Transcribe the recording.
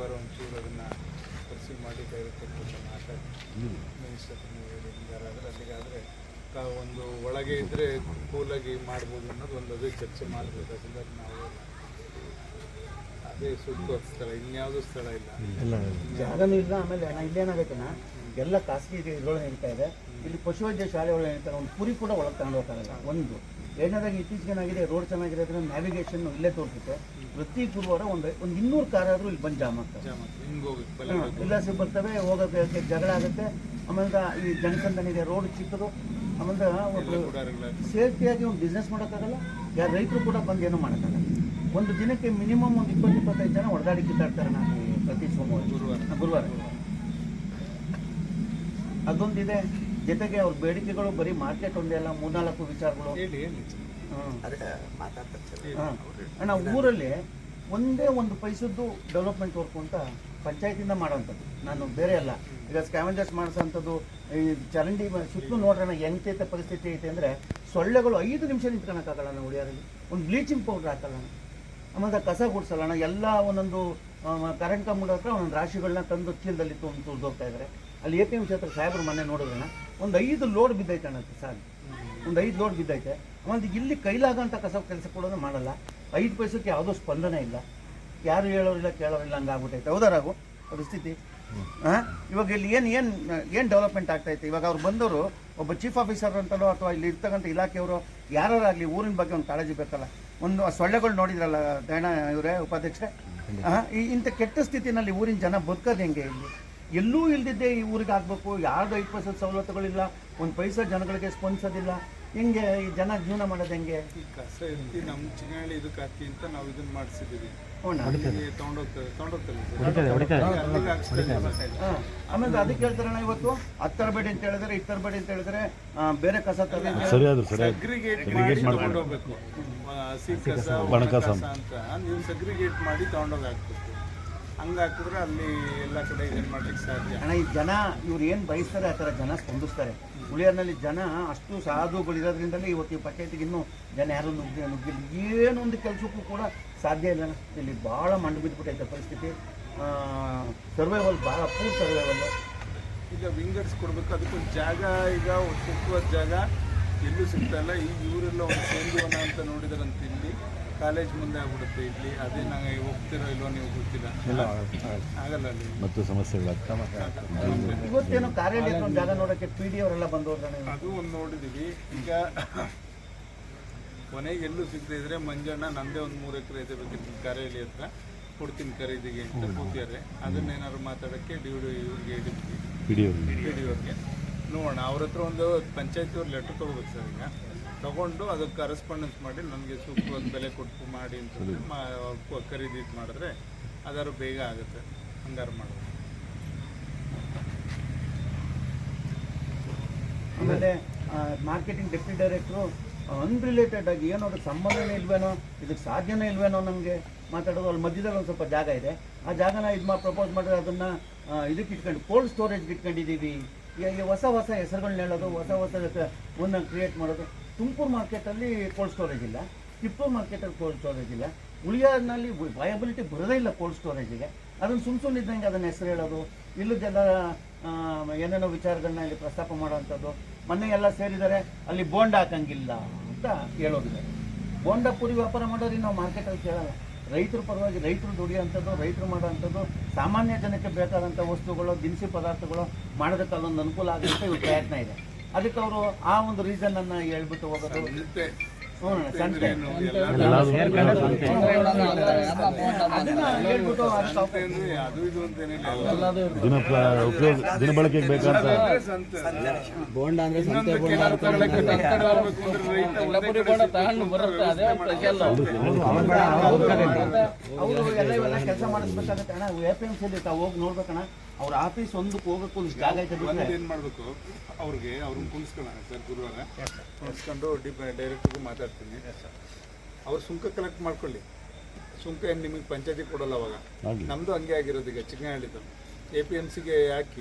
ಗುರುವಾರ ಒಂಚೂರು ಅದನ್ನು ಪರಿಶೀಲನೆ ಮಾಡಿ ಡೈರೆಕ್ಟ್ ಮಾತಾಡಿ ಮಿನಿಸ್ಟರ್ ಯಾರಾದರೆ ಅಲ್ಲಿಗಾದರೆ ಒಂದು ಒಳಗೆ ಇದ್ದರೆ ಕೂಲಾಗಿ ಮಾಡ್ಬೋದು ಅನ್ನೋದು ಒಂದು ಅದೇ ಚರ್ಚೆ ಮಾಡಬೇಕು. ಅದರಿಂದ ನಾವು ಅದೇ ಸೂಕ್ತವಾದ ಸ್ಥಳ, ಇನ್ಯಾವುದೂ ಸ್ಥಳ ಇಲ್ಲ, ಜಾಗನೂ ಇಲ್ಲ. ಆಮೇಲೆ ಇಲ್ಲೇನಾಗೈತೆನ ಎಲ್ಲ ಖಾಸಗಿ ಇದ್ರೊಳಗೆ ನಡೀತಾ ಇದೆ. ಇಲ್ಲಿ ಪಶುವೈದ್ಯ ಶಾಲೆ ಒಳಗೆ ನಡೀತಾರೆ. ಒಂದು ಕುರಿ ಕೂಡ ಒಳಗೆ ತಗೊಂಡು ಹೋಗ್ತಾರಲ್ಲ. ಒಂದು ಎರಡನೇದಾಗಿ ಇತ್ತೀಚೆಗೇನಾಗಿದೆ, ರೋಡ್ ಚೆನ್ನಾಗಿರೋದ್ರಿಂದ ನ್ಯಾವಿಗೇಷನ್ ಇಲ್ಲೇ ತೋರಿಸುತ್ತೆ. ಪ್ರತಿ ಗುರುವಾರ ಒಂದು 200 ಕಾರ್ ಆದರೂ ಇಲ್ಲಿ ಬಂದು ಜಾಮ್ ಆಗ್ತವೆ. ಉಲ್ಲಾಸ ಬರ್ತವೆ, ಹೋಗೋಕ್ಕೆ ಜಗಳ ಆಗುತ್ತೆ. ಆಮೇಲೆ ಈ ಜನಸಂದಣಿ ಇದೆ, ರೋಡ್ ಚಿಕ್ಕದು. ಆಮೇಲೆ ಒಂದು ಸೇಫ್ಟಿಯಾಗಿ ಒಂದು ಬಿಸ್ನೆಸ್ ಮಾಡೋಕ್ಕಾಗಲ್ಲ. ಯಾರು ರೈತರು ಕೂಡ ಬಂದು ಏನೂ ಮಾಡೋಕ್ಕಾಗಲ್ಲ. ಒಂದು ದಿನಕ್ಕೆ ಮಿನಿಮಮ್ ಒಂದು 20-25 ಜನ ಹೊಡೆದಾಡಿ ಕಿತ್ತಾಡ್ತಾರೆ ನಾನು ಪ್ರತಿ ಸೋಮವಾರ ಗುರುವಾರ. ಅದೊಂದಿದೆ. ಜೊತೆಗೆ ಅವ್ರ ಬೇಡಿಕೆಗಳು ಬರೀ ಮಾರ್ಕೆಟ್ ಒಂದೇ ಅಲ್ಲ, 3-4 ವಿಚಾರಗಳು. ಅಣ್ಣ, ಊರಲ್ಲಿ ಒಂದೇ ಒಂದು ಪೈಸದ್ದು ಡೆವಲಪ್ಮೆಂಟ್ ವರ್ಕ್ ಅಂತ ಪಂಚಾಯತಿಂದ ಮಾಡೋವಂಥದ್ದು. ನಾನು ಬೇರೆ ಅಲ್ಲ. ಈಗ ಸ್ಕ್ಯಾವೆಂಜರ್ಸ್ ಮಾಡಿಸೋಂಥದ್ದು, ಈ ಚರಂಡಿ ಸುತ್ತಲೂ ನೋಡ್ರಣ ಎಂತೈತೆ ಪರಿಸ್ಥಿತಿ ಐತೆ ಅಂದರೆ, ಸೊಳ್ಳೆಗಳು 5 ನಿಮಿಷ ನಿಂತ್ಕೊಳಕ್ಕಾಗಲ್ಲ ನಾವು ಉಳಿಯೋರಲ್ಲಿ. ಒಂದು ಬ್ಲೀಚಿಂಗ್ ಪೌಡ್ರ್ ಹಾಕಲ್ಲ, ಆಮೇಲೆ ಕಸ ಗುಡಿಸಲ್ಲ. ಎಲ್ಲ ಒಂದೊಂದು ಕರೆಂಟ್ ಕಂಬದ ಹತ್ರ ಒಂದೊಂದು ರಾಶಿಗಳನ್ನ ತಂದು ಚೀಲದಲ್ಲಿ ತುಳಿದೋಗ್ತಾ ಇದ್ದಾರೆ. ಅಲ್ಲಿ APMC ಹತ್ರ ಸಾಹೇಬ್ರು ಮೊನ್ನೆ ನೋಡಿದ್ರಣ ಒಂದು 5 ಲೋಡ್ ಬಿದ್ದೈತೆ ಅನ್ನತ್ತೆ ಸಾರ್. ಒಂದು 5 ಲೋಡ್ ಬಿದ್ದೈತೆ. ಆಮೇಲೆ ಇಲ್ಲಿ ಕೈಲಾಗಂಥ ಕೆಲಸ ಕೊಡೋದು ಮಾಡಲ್ಲ. 5 ಪೈಸಕ್ಕೆ ಯಾವುದೋ ಸ್ಪಂದನೆ ಇಲ್ಲ. ಯಾರು ಹೇಳೋರಿಲ್ಲ ಕೇಳೋರಿಲ್ಲ, ಹಂಗಾಗ್ಬಿಟ್ಟೈತೆ. ಹೌದಾ ರಾಘು ಪರಿಸ್ಥಿತಿ? ಇವಾಗ ಇಲ್ಲಿ ಏನು ಡೆವಲಪ್ಮೆಂಟ್ ಆಗ್ತೈತೆ? ಇವಾಗ ಅವ್ರು ಬಂದವರು ಒಬ್ಬ ಚೀಫ್ ಆಫೀಸರ್ ಅಂತಲೋ ಅಥವಾ ಇಲ್ಲಿ ಇರ್ತಕ್ಕಂಥ ಇಲಾಖೆಯವರು ಯಾರಾಗಲಿ ಊರಿನ ಬಗ್ಗೆ ಒಂದು ಕಾಳಜಿ ಬೇಕಲ್ಲ. ಒಂದು ಸೊಳ್ಳೆಗಳು ನೋಡಿದ್ರಲ್ಲ ದಯಣ ಇವರೇ ಉಪಾಧ್ಯಕ್ಷರೇ, ಇಂಥ ಕೆಟ್ಟ ಸ್ಥಿತಿನಲ್ಲಿ ಊರಿನ ಜನ ಬದುಕೋದು ಹೆಂಗೆ? ಇಲ್ಲಿ ಎಲ್ಲೂ ಇಲ್ದಿದ್ದೆ ಈ ಊರಿಗೆ ಆಗಬೇಕು. ಯಾರ್ದು 5% ಸವಲತ್ತುಗಳಿಲ್ಲ, ಒಂದು ಪೈಸಾ ಜನಗಳಿಗೆ ಸ್ಪಂದಿಸೋದಿಲ್ಲ. ಹೆಂಗೆ ಈ ಜನ ಜೀವನ ಮಾಡೋದು ಹೆಂಗೆ? ಈ ಕಸ ಎತ್ತಿ ನಮ್ಮ ಚಿಂಗಾಳಿ ಇದಕ್ಕೆ ಹಾಕಿ ಅಂತ ನಾವು ಇದನ್ನು ಮಾಡಿಸಿದ್ದೀವಿ. ಆಮೇಲೆ ಅದಕ್ಕೆ ಹೇಳ್ತಾರಣ, ಇವತ್ತು 10 ಬೇಡಿ ಅಂತ ಹೇಳಿದ್ರೆ 20 ಬೇಡಿ ಅಂತ ಹೇಳಿದ್ರೆ ಬೇರೆ ಕಸ ಸಗ್ರಿಗೇಟ್ ಮಾಡ್ಕೊಂಡು ಹೋಗ್ಬೇಕು. ಹಸಿ ಕಸ, ಒಣ ಕಸ ಅಂತ ನೀವು ಸಗ್ರಿಗೇಟ್ ಮಾಡಿ ತಗೊಂಡೋಗಿ ಹಾಕ್ಬೇಕು. ಹಂಗೆ ಹಾಕಿದ್ರೆ ಅಲ್ಲಿ ಎಲ್ಲ ಕಡೆ ಇದನ್ನು ಮಾಡ್ಲಿಕ್ಕೆ ಸಾಧ್ಯ. ಅಣ್ಣ, ಈ ಜನ ಇವ್ರು ಏನು ಬಯಸ್ತಾರೆ ಆ ಥರ ಜನ ಸ್ಪಂದಿಸ್ತಾರೆ. ಉಳಿಯೋರ್ನಲ್ಲಿ ಜನ ಅಷ್ಟು ಸಾಧುಗಳಿರೋದ್ರಿಂದಲೇ ಇವತ್ತು ಈ ಪಂಚಾಯತಿಗೆ ಇನ್ನೂ ಜನ ಯಾರು ನುಗ್ಗಿಲ್ಲ. ಏನೊಂದು ಕೆಲಸಕ್ಕೂ ಕೂಡ ಸಾಧ್ಯ ಇಲ್ಲ. ಇಲ್ಲಿ ಭಾಳ ಮಂಡು ಬಿದ್ದುಬಿಟ್ಟೈತೆ ಪರಿಸ್ಥಿತಿ. ಸರ್ವೈವಲ್ ಭಾಳ ಪೂರ್ ಸರ್ವೈವಲ್ಲು. ಈಗ ವಿಂಗರ್ಸ್ ಕೊಡಬೇಕು, ಅದಕ್ಕೊಂದು ಜಾಗ, ಈಗ ಸೂಕ್ತವಾದ ಜಾಗ ಎಲ್ಲೂ ಸಿಗ್ತಾಯಿಲ್ಲ. ಈಗ ಇವರೆಲ್ಲ ಒಂದು ಸೇಂದುವನ ಅಂತ ನೋಡಿದಾರಂತ ಇಲ್ಲಿ ಕಾಲೇಜ್ ಮುಂದೆ ಆಗ್ಬಿಡುತ್ತೆ. ಇಲ್ಲಿ ಅದೇ ನಂಗೆ ಹೋಗ್ತಿರೋ ಇಲ್ವೋ ನೀವು ಗೊತ್ತಿಲ್ಲ, ಆಗಲ್ಲ ಅಲ್ಲಿ ಮತ್ತು ಸಮಸ್ಯೆಗಳು. ಇವತ್ತೇನೋ ಕಾರ್ಯಾಲಯ ಜಾಗ ನೋಡೋಕ್ಕೆ PD ಅವರೆಲ್ಲ ಬಂದವ್ರೆ, ಅದು ಒಂದು ನೋಡಿದ್ದೀವಿ. ಈಗ ಕೊನೆಗೆ ಎಲ್ಲೂ ಸಿಗದೆ ಇದ್ರೆ ಮಂಜಣ್ಣ ನಂದೇ ಒಂದು 3 ಎಕರೆ ಇದೆ ಬೇಕಿತ್ತು ಕಾರ್ಯಾಲಯ ಹತ್ರ ಕೊಡ್ತೀನಿ ಖರೀದಿಗೆ ಅಂತ ಕೂತಿದ್ದಾರೆ. ಅದನ್ನೇನಾದ್ರು ಮಾತಾಡೋಕ್ಕೆ ಇವ್ರಿಗೆ ಹೇಳಿದ್ವಿ, PD ಅವ್ರಿಗೆ. ನೋಡೋಣ, ಅವ್ರ ಹತ್ರ ಒಂದು ಪಂಚಾಯತಿ ಅವ್ರು ಲೆಟ್ರ್ ತೊಗೋಬೇಕು ಸರ್. ಈಗ ತಗೊಂಡು ಅದಕ್ಕೆ ಕರೆಸ್ಪಾಂಡೆನ್ಸ್ ಮಾಡಿ ನನಗೆ ಸೂಕ್ತವಾದ ಬೆಲೆ ಕೊಟ್ಟು ಮಾಡಿ ಅಂತ ಖರೀದಿ ಮಾಡಿದ್ರೆ ಅದಾರು ಬೇಗ ಆಗುತ್ತೆ. ಹಂಗಾರು ಮಾಡೋದು. ಆಮೇಲೆ ಮಾರ್ಕೆಟಿಂಗ್ ಡೆಪ್ಯೂಟಿ ಡೈರೆಕ್ಟ್ರು ಅನ್ರಿಲೇಟೆಡ್ ಆಗಿ ಏನೋ ಅದಕ್ಕೆ ಸಂಬಂಧನೇ ಇಲ್ವೇನೋ, ಇದಕ್ಕೆ ಸಾಧ್ಯನೇ ಇಲ್ವೇನೋ ನಮಗೆ ಮಾತಾಡೋದು. ಅಲ್ಲಿ ಮಧ್ಯದಲ್ಲಿ ಒಂದು ಸ್ವಲ್ಪ ಜಾಗ ಇದೆ, ಆ ಜಾಗನ ಪ್ರಪೋಸ್ ಮಾಡಿದ್ರೆ ಅದನ್ನು ಇದಕ್ಕೆ ಇಟ್ಕೊಂಡು ಕೋಲ್ಡ್ ಸ್ಟೋರೇಜ್ಗೆ ಇಟ್ಕೊಂಡಿದ್ದೀವಿ. ಈಗ ಹೊಸ ಹೆಸರುಗಳನ್ನ ಹೇಳೋದು, ಹೊಸ ಒಂದನ್ನು ಕ್ರಿಯೇಟ್ ಮಾಡೋದು. ತುಮಕೂರು ಮಾರ್ಕೆಟಲ್ಲಿ ಕೋಲ್ಡ್ ಸ್ಟೋರೇಜ್ ಇಲ್ಲ, ಕಿತ್ತೂರು ಮಾರ್ಕೆಟಲ್ಲಿ ಕೋಲ್ಡ್ ಸ್ಟೋರೇಜ್ ಇಲ್ಲ. ಉಳಿಯೋದ್ರಲ್ಲಿ ವಯಬಿಲಿಟಿ ಬರೋದೇ ಇಲ್ಲ ಕೋಲ್ಡ್ ಸ್ಟೋರೇಜಿಗೆ. ಅದನ್ನು ಸುಮ್ಮನೆ ಇದ್ದಂಗೆ ಅದನ್ನು ಹೆಸರು ಹೇಳೋದು, ಇಲ್ಲದೆಲ್ಲ ಏನೇನೋ ವಿಚಾರಗಳನ್ನ ಇಲ್ಲಿ ಪ್ರಸ್ತಾಪ ಮಾಡೋವಂಥದ್ದು. ಮೊನ್ನೆ ಎಲ್ಲ ಸೇರಿದ್ದಾರೆ, ಅಲ್ಲಿ ಬೋಂಡ ಹಾಕಂಗಿಲ್ಲ ಅಂತ ಹೇಳೋದಿದೆ. ಬೋಂಡ ಪುರಿ ವ್ಯಾಪಾರ ಮಾಡೋರಿಗೆ ನಾವು ಮಾರ್ಕೆಟಲ್ಲಿ ಕೇಳಲ್ಲ. ರೈತರ ಪರವಾಗಿ ರೈತರು ದುಡಿಯೋಂಥದ್ದು, ರೈತರು ಮಾಡೋವಂಥದ್ದು, ಸಾಮಾನ್ಯ ಜನಕ್ಕೆ ಬೇಕಾದಂಥ ವಸ್ತುಗಳು, ದಿನಸಿ ಪದಾರ್ಥಗಳು ಮಾಡೋದಕ್ಕೆ ಅಲ್ಲೊಂದು ಅನುಕೂಲ ಆಗುತ್ತೆ. ಇವ್ರ ಪ್ರಯತ್ನ ಇದೆ. ಅದಕ್ಕೆ ಅವರು ಆ ಒಂದು ರೀಸನನ್ನು ಹೇಳ್ಬಿಟ್ಟು ಹೋಗೋದು. ಸಂತೆ ದಿನಬಳಕೆಗೆ ಬೇಕಂತ ಬೋಂಡ ಅಂದ್ರೆ ಸಂತೆ ಅವರು ಎಲ್ಲ ಕೆಲಸ ಮಾಡಿಸ್ಬೇಕಾಗತ್ತೆ ಅಣ್ಣ. APMC ಹೋಗಿ ನೋಡ್ಬೇಕಣ್ಣ. ಅವ್ರ ಆಫೀಸ್ ಒಂದಕ್ಕೆ ಹೋಗಕ್ಕೆ ಒಂದು ಜಾಗ ಐತೆ. ಏನು ಮಾಡಬೇಕು ಅವ್ರನ್ನ ಕುಣಿಸ್ಕೊಳ್ಳೋಣ ಸರ್. ಗುರುವಾರ ಕುಣಿಸ್ಕೊಂಡು ಡೈರೆಕ್ಟ್ಗೂ ಮಾತಾಡ್ತೀನಿ. ಅವ್ರು ಸುಂಕ ಕಲೆಕ್ಟ್ ಮಾಡ್ಕೊಳ್ಳಿ. ಸುಂಕ ಏನು ನಿಮಗೆ ಪಂಚಾಯತಿ ಕೊಡೋಲ್ಲ ಅವಾಗ. ನಮ್ಮದು ಹಂಗೆ ಆಗಿರೋದು. ಈಗ ಚಿಕ್ಕನಹಳ್ಳಿದು APMCಗೆ ಹಾಕಿ